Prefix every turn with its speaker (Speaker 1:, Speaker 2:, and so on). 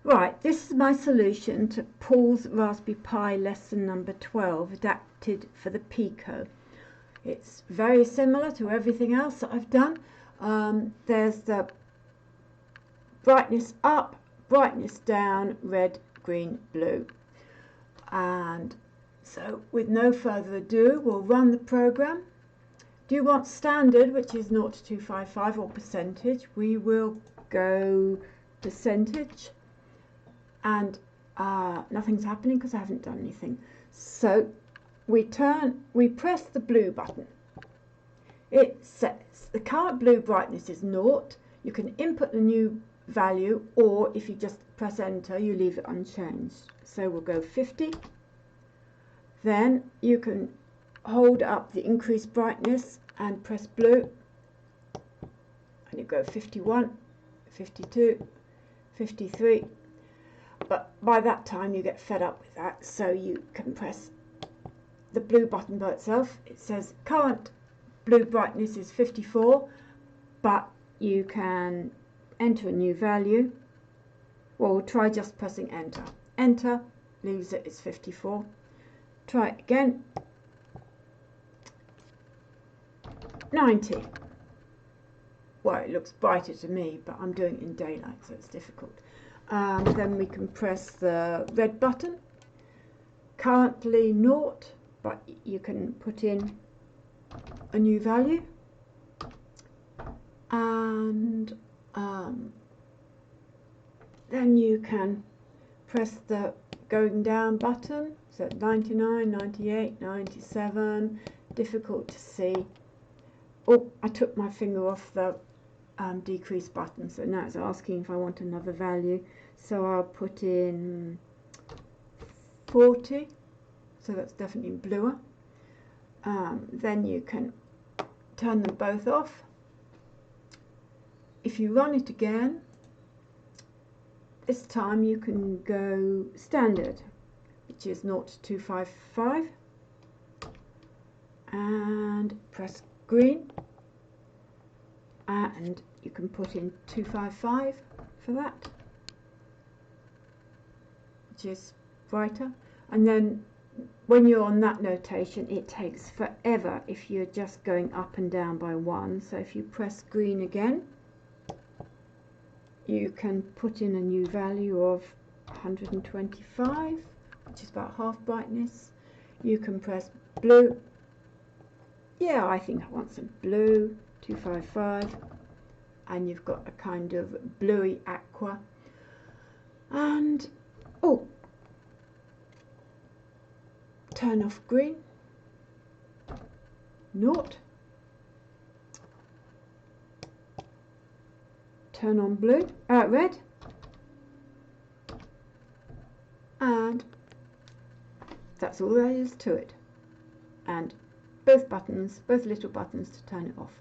Speaker 1: Right, this is my solution to Paul's Raspberry Pi lesson number 12, adapted for the Pico. It's very similar to everything else that I've done. There's the brightness up, brightness down, red, green, blue. And so with no further ado, we'll run the program. Do you want standard, which is 0 to 255, or percentage? We will go percentage. And nothing's happening because I haven't done anything. So we press the blue button. It says the current blue brightness is 0. You can input the new value, or if you just press enter, you leave it unchanged. So we'll go 50. Then you can hold up the increased brightness and press blue, and you go 51, 52, 53. But by that time you get fed up with that, so you can press the blue button by itself. It says current blue brightness is 54, but you can enter a new value. Well, we'll try just pressing enter. Enter leaves it as 54. Try it again. 90. Well, it looks brighter to me, but I'm doing it in daylight, so it's difficult. Then we can press the red button. Currently 0, but you can put in a new value. And then you can press the going down button. So 99, 98, 97. Difficult to see. Oh, I took my finger off the decrease button, so now it's asking if I want another value. So I'll put in 40, so that's definitely bluer. Then you can turn them both off. If you run it again, this time you can go standard, which is 0 to 255, and press green, and you can put in 255 for that, which is brighter. And then when you're on that notation, it takes forever if you're just going up and down by 1. So if you press green again, you can put in a new value of 125, which is about half brightness. You can press blue. Yeah, I think I want some blue. 255, and you've got a kind of bluey aqua. And oh, turn off green. 0. Turn on blue, red, and that's all there is to it. And both buttons, both little buttons to turn it off.